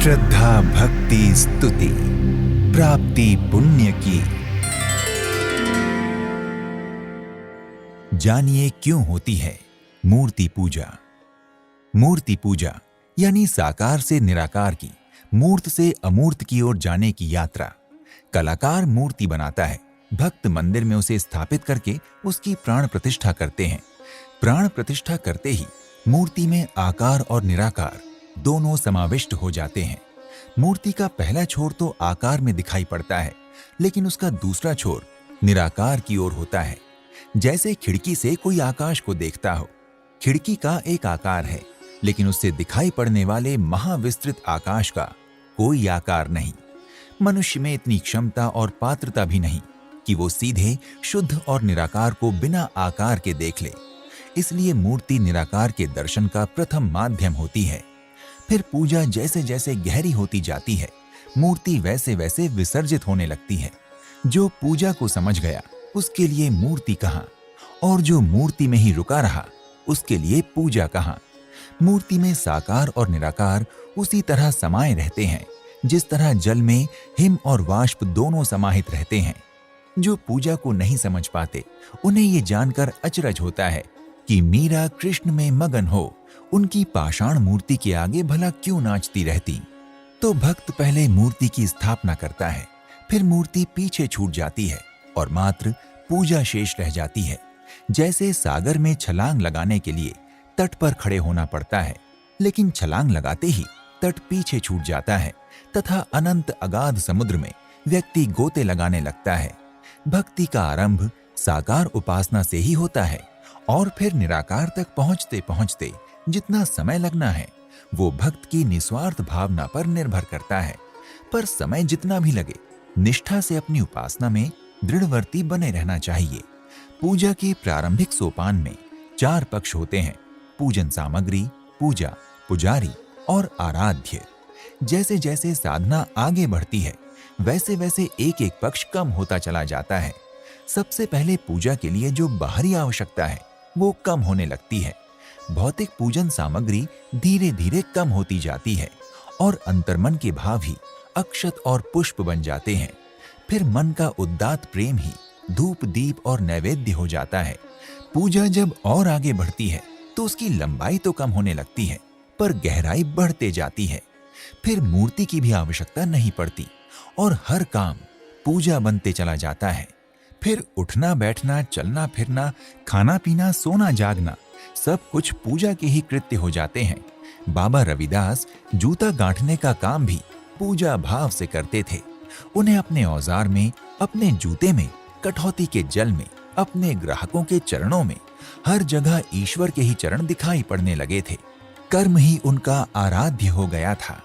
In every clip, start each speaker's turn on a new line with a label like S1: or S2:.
S1: श्रद्धा भक्ति स्तुति प्राप्ति पुण्य की। जानिए क्यों होती है मूर्ति पूजा। मूर्ति पूजा यानी साकार से निराकार की, मूर्त से अमूर्त की ओर जाने की यात्रा। कलाकार मूर्ति बनाता है, भक्त मंदिर में उसे स्थापित करके उसकी प्राण प्रतिष्ठा करते हैं। प्राण प्रतिष्ठा करते ही मूर्ति में आकार और निराकार दोनों समाविष्ट हो जाते हैं। मूर्ति का पहला छोर तो आकार में दिखाई पड़ता है, लेकिन उसका दूसरा छोर निराकार की ओर होता है। जैसे खिड़की से कोई आकाश को देखता हो। खिड़की का एक आकार है, लेकिन उससे दिखाई पड़ने वाले महाविस्तृत आकाश का कोई आकार नहीं। मनुष्य में इतनी क्षमता और पात्रता भी नहीं कि वो सीधे शुद्ध और निराकार को बिना आकार के देख ले। इसलिए मूर्ति निराकार के दर्शन का प्रथम माध्यम होती है। फिर पूजा जैसे जैसे गहरी होती जाती है, मूर्ति वैसे वैसे विसर्जित होने लगती है। जो पूजा को समझ गया उसके लिए मूर्ति कहाँ, और जो मूर्ति में ही रुका रहा उसके लिए पूजा कहाँ। मूर्ति में साकार और निराकार उसी तरह समाये रहते हैं जिस तरह जल में हिम और वाष्प दोनों समाहित रहते हैं। जो पूजा को नहीं समझ पाते उन्हें ये जानकर अचरज होता है कि मीरा कृष्ण में मगन हो उनकी पाषाण मूर्ति के आगे भला क्यों नाचती रहती। तो भक्त पहले मूर्ति की स्थापना करता है, फिर मूर्ति पीछे छूट जाती है और मात्र पूजा शेष रह जाती है। जैसे सागर में छलांग लगाने के लिए तट पर खड़े होना पड़ता है, लेकिन छलांग लगाते ही तट पीछे छूट जाता है तथा अनंत अगाध समुद्र में व्यक्ति गोते लगाने लगता है। भक्ति का आरंभ साकार उपासना से ही होता है और फिर निराकार तक पहुंचते पहुंचते जितना समय लगना है वो भक्त की निस्वार्थ भावना पर निर्भर करता है। पर समय जितना भी लगे, निष्ठा से अपनी उपासना में दृढ़वर्ती बने रहना चाहिए। पूजा के प्रारंभिक सोपान में 4 पक्ष होते हैं: पूजन सामग्री, पूजा, पुजारी और आराध्य। जैसे जैसे साधना आगे बढ़ती है वैसे वैसे एक एक पक्ष कम होता चला जाता है। सबसे पहले पूजा के लिए जो बाहरी आवश्यकता है वो कम होने लगती है। भौतिक पूजन सामग्री धीरे धीरे कम होती जाती है और अंतर्मन के भाव ही अक्षत और पुष्प बन जाते हैं। फिर मन का उदात्त प्रेम ही धूप दीप और नैवेद्य हो जाता है। पूजा जब और आगे बढ़ती है तो उसकी लंबाई तो कम होने लगती है, पर गहराई बढ़ते जाती है। फिर मूर्ति की भी आवश्यकता नहीं पड़ती और हर काम पूजा बनते चला जाता है। फिर उठना बैठना, चलना फिरना, खाना पीना, सोना जागना सब कुछ पूजा के ही कृत्य हो जाते हैं। बाबा रविदास जूता गांठने का काम भी पूजा भाव से करते थे। उन्हें अपने औजार में, अपने जूते में, कठौती के जल में, अपने ग्राहकों के चरणों में, हर जगह ईश्वर के ही चरण दिखाई पड़ने लगे थे। कर्म ही उनका आराध्य हो गया था।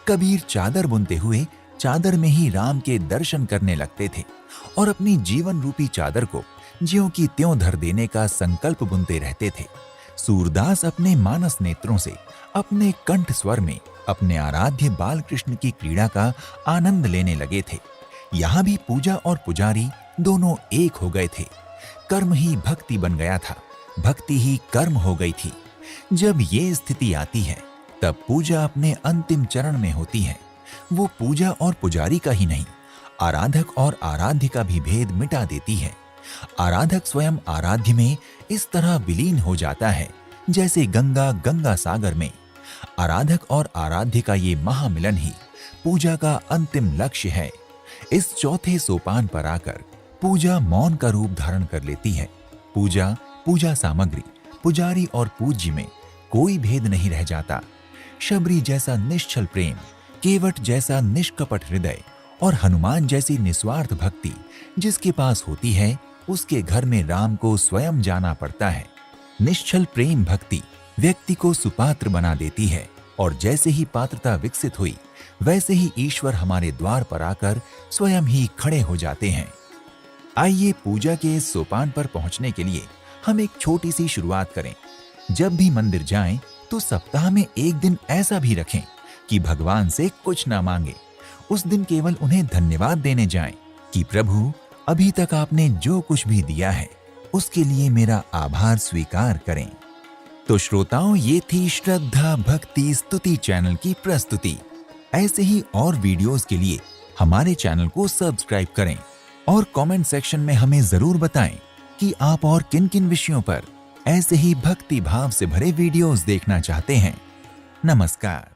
S1: कबीर चादर बुनते हुए चादर में ही राम के दर्शन करने लगते थे और अपनी जीवन रूपी चादर को ज्यों की त्यों धर देने का संकल्प बुनते रहते थे। सूरदास अपने मानस नेत्रों से, अपने कंठ स्वर में अपने आराध्य बाल कृष्ण की क्रीड़ा का आनंद लेने लगे थे। यहाँ भी पूजा और पुजारी दोनों एक हो गए थे। कर्म ही भक्ति बन गया था, भक्ति ही कर्म हो गई थी। जब ये स्थिति आती है तब पूजा अपने अंतिम चरण में होती है। वो पूजा और पुजारी का ही नहीं, आराधक और आराध्य का भी भेद मिटा देती है। आराधक स्वयं आराध्य में इस तरह विलीन हो जाता है जैसे गंगा गंगा सागर में। आराधक और आराध्य का ये महामिलन ही पूजा का अंतिम लक्ष्य है। इस चौथे सोपान पर आकर पूजा मौन का रूप धारण कर लेती है। पूजा, पूजा सामग्री, पुजारी और पूज्य में कोई भेद नहीं रह जाता। शबरी जैसा निश्चल प्रेम, केवट जैसा निष्कपट हृदय और हनुमान जैसी निस्वार्थ भक्ति जिसके पास होती है उसके घर में राम को स्वयं जाना पड़ता है। निश्चल प्रेम भक्ति व्यक्ति को सुपात्र बना देती है और जैसे ही पात्रता विकसित हुई वैसे ही ईश्वर हमारे द्वार पर आकर स्वयं ही खड़े हो जाते हैं। आइए पूजा के इस सोपान पर पहुंचने के लिए हम एक छोटी सी शुरुआत करें। जब भी मंदिर जाएं तो सप्ताह में एक दिन ऐसा भी रखें कि भगवान से कुछ ना मांगे। उस दिन केवल उन्हें धन्यवाद देने जाएं कि प्रभु, अभी तक आपने जो कुछ भी दिया है उसके लिए मेरा आभार स्वीकार करें। तो श्रोताओं, ये थी श्रद्धा भक्ति स्तुति चैनल की प्रस्तुति। ऐसे ही और वीडियोस के लिए हमारे चैनल को सब्सक्राइब करें और कमेंट सेक्शन में हमें जरूर बताएं कि आप और किन किन विषयों पर ऐसे ही भक्ति भाव से भरे वीडियोस देखना चाहते हैं। नमस्कार।